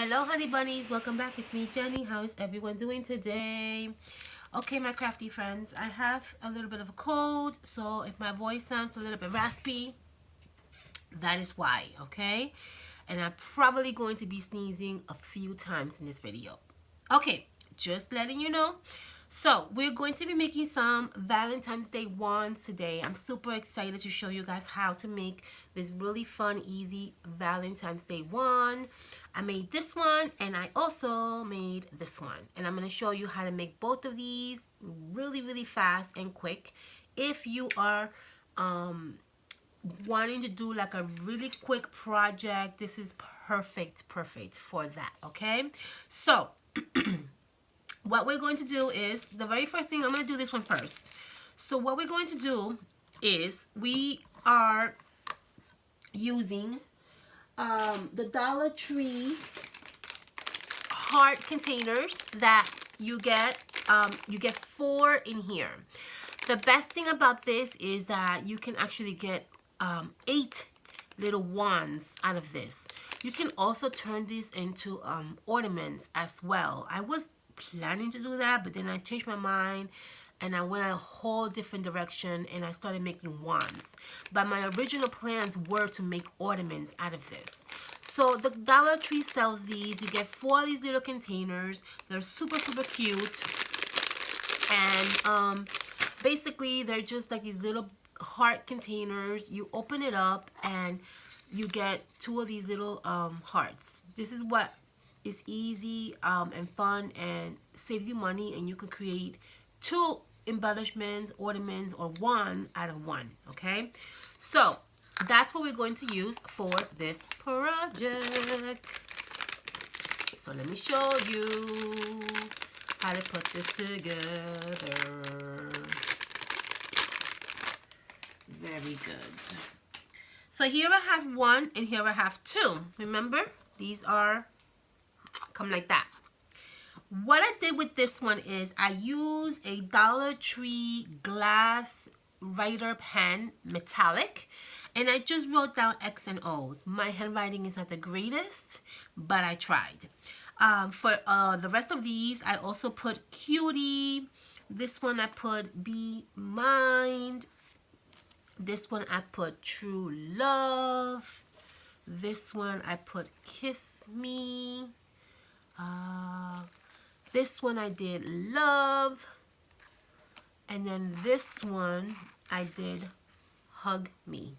Hello honey bunnies, welcome back. It's me, Jenny. How is everyone doing today? Okay, my crafty friends, I have a little bit of a cold, so if my voice sounds a little bit raspy, that is why, okay? And I'm probably going to be sneezing a few times in this video. Okay, just letting you know. So we're going to be making some Valentine's Day wands today. I'm super excited to show you guys how to make this really fun, easy Valentine's Day wand. I made this one and I also made this one. And I'm going to show you how to make both of these really, really fast and quick. If you are wanting to do like a really quick project, this is perfect for that, okay? So what we're going to do is, the very first thing, I'm going to do this one first. So what we're going to do is we are using the Dollar Tree heart containers that you get 4 in here. The best thing about this is that you can actually get 8 little wands out of this. You can also turn these into ornaments as well. I was planning to do that, but then I changed my mind and I went a whole different direction and I started making wands. But my original plans were to make ornaments out of this. So the Dollar Tree sells these. You get 4 of these little containers. They're super cute. And basically they're just like these little heart containers. You open it up and you get 2 of these little hearts. This is what is easy and fun and saves you money, and you can create 2 embellishments, ornaments, or 1 out of 1, okay? So that's what we're going to use for this project. So let me show you how to put this together. Very good. So here I have 1 and here I have 2. Remember, these come like that. What I did with this one is I used a Dollar Tree glass writer pen, metallic, and I just wrote down X and O's. My handwriting is not the greatest, but I tried. For the rest of these, I also put cutie. This one I put be mind. This one I put true love. This one I put kiss me. This one I did love. And then this one I did hug me.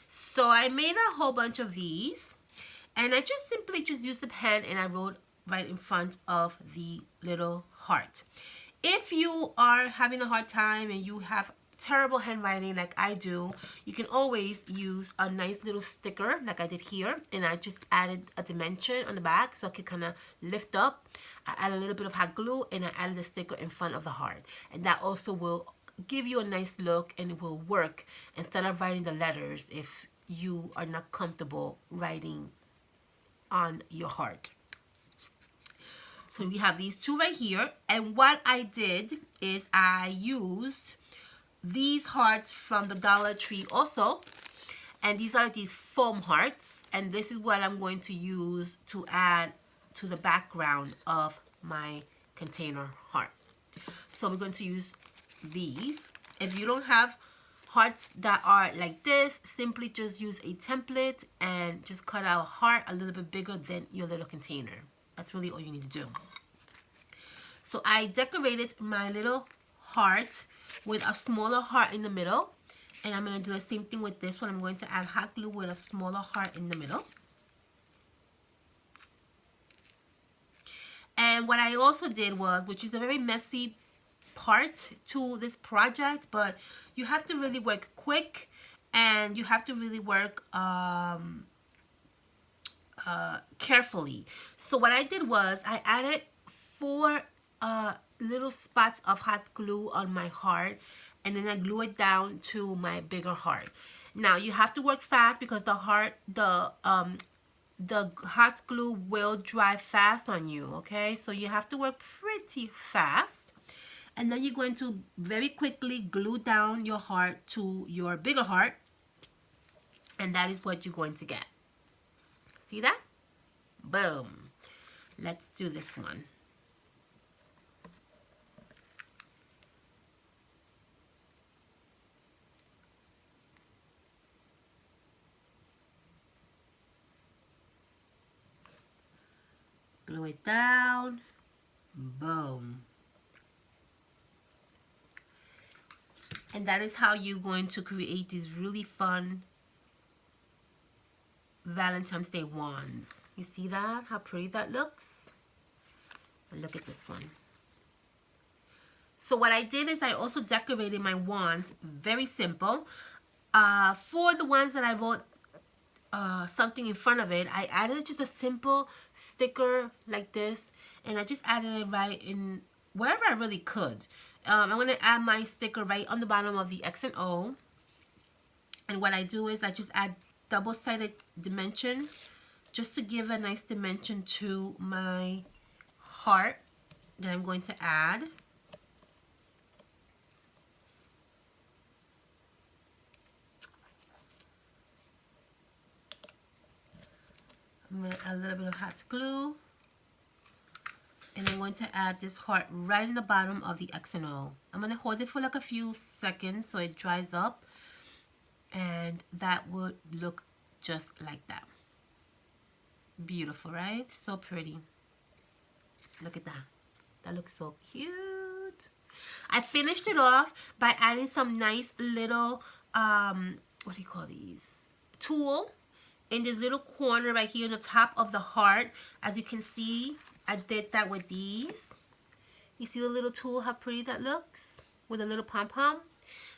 So I made a whole bunch of these. And I just simply used the pen and I wrote right in front of the little heart. If you are having a hard time and you have terrible handwriting like I do, you can always use a nice little sticker like I did here, and I just added a dimension on the back so it could kind of lift up. I added a little bit of hot glue and I added the sticker in front of the heart, and that also will give you a nice look and it will work instead of writing the letters if you are not comfortable writing on your heart. So we have these 2 right here, and what I did is I used these hearts from the Dollar Tree also, and these are these foam hearts, and this is what I'm going to use to add to the background of my container heart. So we're going to use these. If you don't have hearts that are like this, simply just use a template and just cut out a heart a little bit bigger than your little container. That's really all you need to do. So I decorated my little heart with a smaller heart in the middle, and I'm going to do the same thing with this one. I'm going to add hot glue with a smaller heart in the middle. And what I also did was, which is a very messy part to this project, but you have to really work quick and you have to really work carefully. So what I did was I added 4 little spots of hot glue on my heart, and then I glue it down to my bigger heart. Now you have to work fast because the hot glue will dry fast on you, okay? So you have to work pretty fast, and then you're going to very quickly glue down your heart to your bigger heart, and that is what you're going to get. See that? Boom. Let's do this one. Glue it down. Boom. And that is how you're going to create these really fun Valentine's Day wands. You see that? How pretty that looks? And look at this one. So what I did is I also decorated my wands. Very simple. For the ones that I wrote something in front of it, I added just a simple sticker like this. And I just added it right in wherever I really could. I'm going to add my sticker right on the bottom of the X and O. And what I do is I just add double-sided dimension just to give a nice dimension to my heart that I'm going to add. I'm going to add a little bit of hot glue. And I'm going to add this heart right in the bottom of the X and O. I'm going to hold it for like a few seconds so it dries up. And that would look just like that. Beautiful, right? So pretty. Look at that. That looks so cute. I finished it off by adding some nice little, what do you call these? Tulle in this little corner right here on the top of the heart. As you can see, I did that with these. You see the little tulle, how pretty that looks? With a little pom-pom.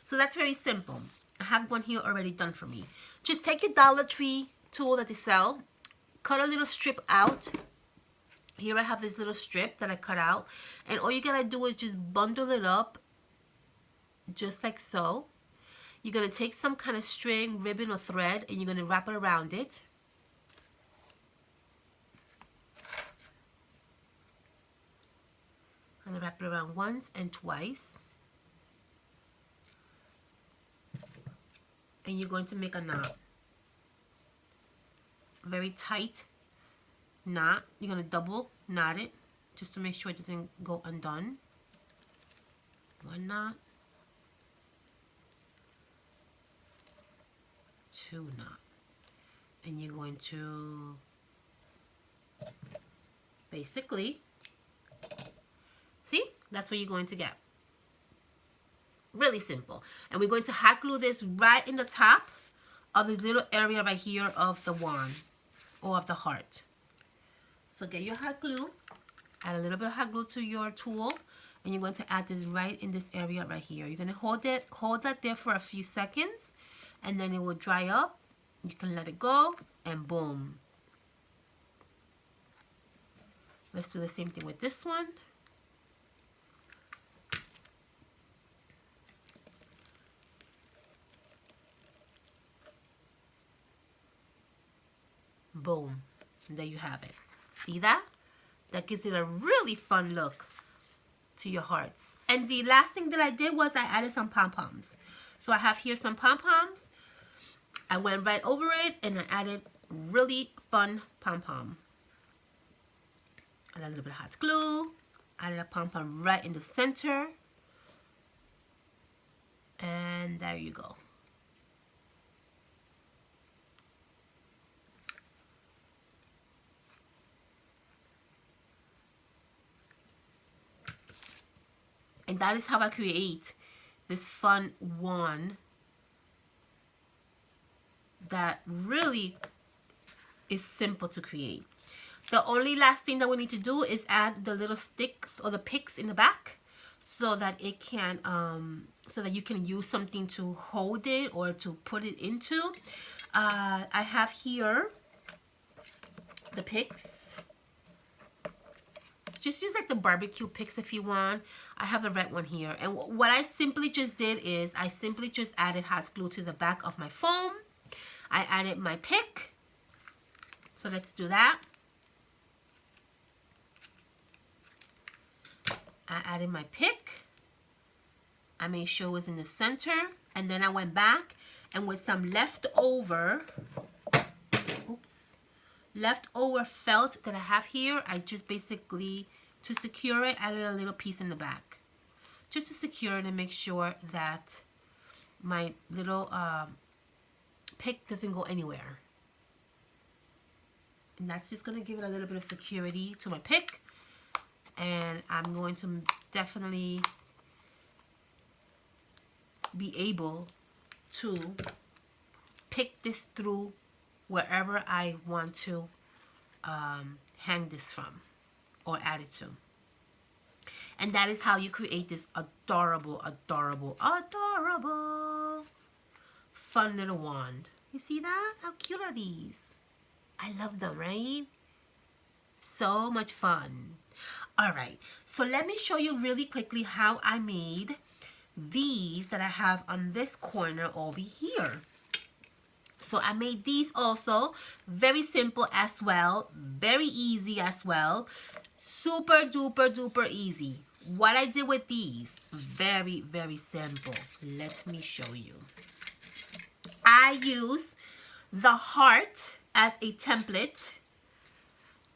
So that's very simple. I have one here already done for me. Just take your Dollar Tree tool that they sell. Cut a little strip out. Here I have this little strip that I cut out. And all you gotta do is just bundle it up. Just like so. You're gonna take some kind of string, ribbon, or thread. And you're gonna wrap it around it. I'm gonna wrap it around once and twice. And you're going to make a knot. Very tight knot. You're going to double knot it just to make sure it doesn't go undone. One knot. Two knot. And you're going to basically, see, that's what you're going to get. Really simple. And we're going to hot glue this right in the top of this little area right here of the wand or of the heart. So get your hot glue, add a little bit of hot glue to your tool, and you're going to add this right in this area right here. You're going to hold that there for a few seconds, and then it will dry up. You can let it go, and boom. Let's do the same thing with this one. Boom. And there you have it. See that? That gives it a really fun look to your hearts. And the last thing that I did was I added some pom-poms. So I have here some pom-poms. I went right over it and I added really fun pom-pom. Added a little bit of hot glue. Added a pom-pom right in the center. And there you go. And that is how I create this fun wand that really is simple to create. The only last thing that we need to do is add the little sticks or the picks in the back so that it can, so that you can use something to hold it or to put it into. I have here the picks. Just use like the barbecue picks if you want. I have a red one here. And what I simply just did is I simply just added hot glue to the back of my foam. I added my pick. So let's do that. I added my pick. I made sure it was in the center. And then I went back and with some leftover, oops, leftover felt that I have here, I just basically, to secure it, added a little piece in the back. Just to secure it and make sure that my little pick doesn't go anywhere. And that's just going to give it a little bit of security to my pick. And I'm going to definitely be able to pick this through wherever I want to hang this from or add it to. And that is how you create this adorable, adorable, adorable, fun little wand. You see that? How cute are these? I love them, right? So much fun. All right, so let me show you really quickly how I made these that I have on this corner over here. So I made these also, very simple as well, very easy as well, super duper duper easy. What I did with these, very, very simple. Let me show you. I use the heart as a template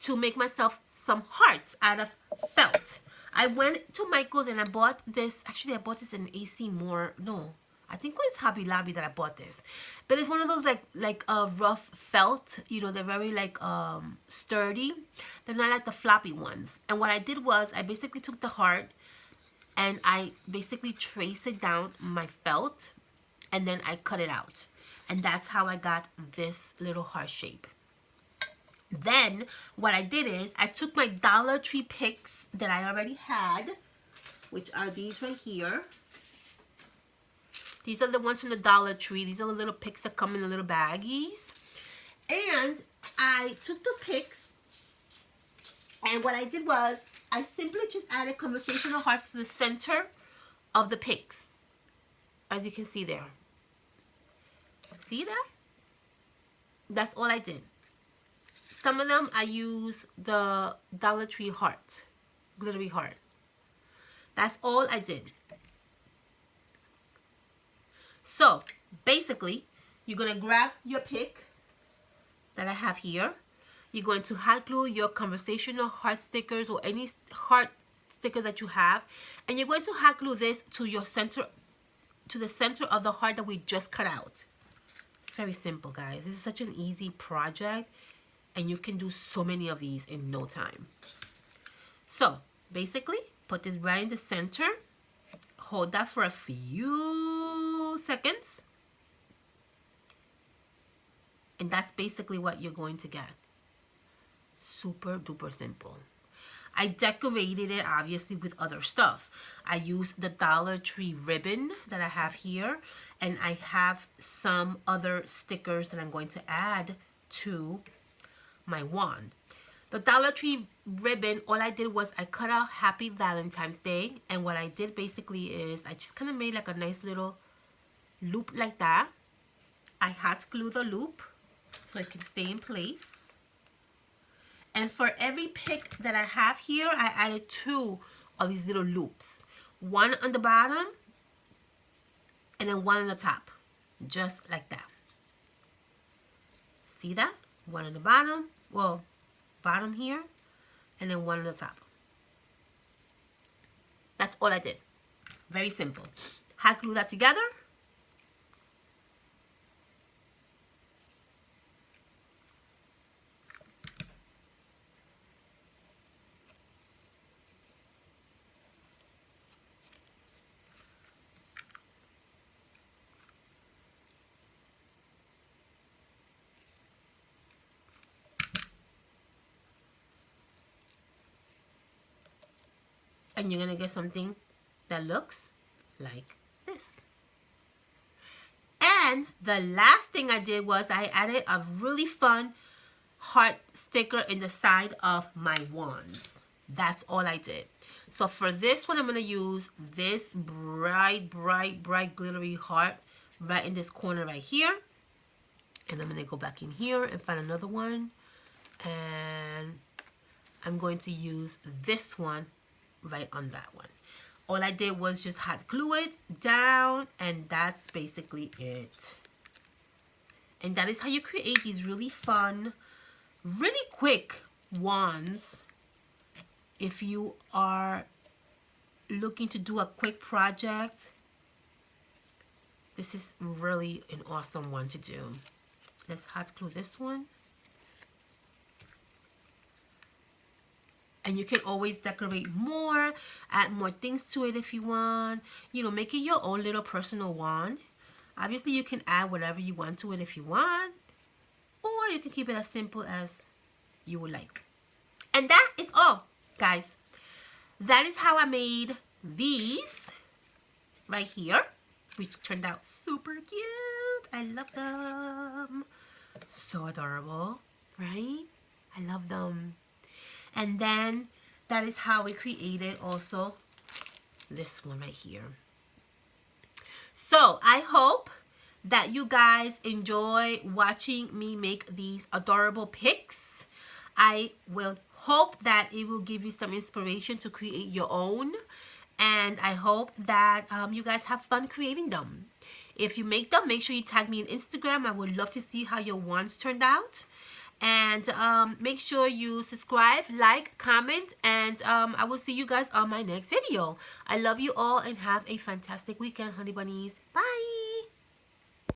to make myself some hearts out of felt. I went to Michael's and I bought this. Actually, I bought this in AC Moore. No, I think it was Hobby Lobby that I bought this. But it's one of those like rough felt. You know, they're very like sturdy. They're not like the floppy ones. And what I did was I basically took the heart and I basically traced it down my felt and then I cut it out. And that's how I got this little heart shape. Then what I did is I took my Dollar Tree picks that I already had, which are these right here. These are the ones from the Dollar Tree. These are the little picks that come in the little baggies. And I took the picks, and what I did was I simply just added conversational hearts to the center of the picks, as you can see there. See that? That's all I did. Some of them I use the Dollar Tree heart, glittery heart. That's all I did. So basically, you're going to grab your pick that I have here. You're going to hot glue your conversational heart stickers or any heart sticker that you have, and you're going to hot glue this to your center, to the center of the heart that we just cut out. It's very simple, guys. This is such an easy project. And you can do so many of these in no time. So basically, put this right in the center. Hold that for a few seconds. And that's basically what you're going to get. Super duper simple. I decorated it obviously with other stuff. I used the Dollar Tree ribbon that I have here. And I have some other stickers that I'm going to add to my wand. The Dollar Tree ribbon, all I did was I cut out Happy Valentine's Day, and what I did basically is I just kind of made like a nice little loop like that. I hot glue the loop so it can stay in place. And for every pick that I have here, I added 2 of these little loops. One on the bottom and then one on the top, just like that. See that? One on the bottom, well, bottom here, and then one on the top. That's all I did. Very simple. Hot glue that together. And you're going to get something that looks like this. And the last thing I did was I added a really fun heart sticker in the side of my wands. That's all I did. So for this one, I'm going to use this bright, bright, bright glittery heart right in this corner right here. And I'm going to go back in here and find another one. And I'm going to use this one right on that one. All I did was just hot glue it down, and that's basically it. And that is how you create these really fun really quick wands if you are looking to do a quick project. This is really an awesome one to do. Let's hot glue this one. And you can always decorate more, add more things to it if you want. You know, make it your own little personal wand. Obviously, you can add whatever you want to it if you want. Or you can keep it as simple as you would like. And that is all, guys. That is how I made these right here, which turned out super cute. I love them. So adorable, right? I love them. And then that is how we created also this one right here. So I hope that you guys enjoy watching me make these adorable pics. I will hope that it will give you some inspiration to create your own. And I hope that you guys have fun creating them. If you make them, make sure you tag me on Instagram. I would love to see how your wands turned out. And make sure you subscribe, like, comment, and I will see you guys on my next video. I love you all and have a fantastic weekend, honey bunnies. Bye.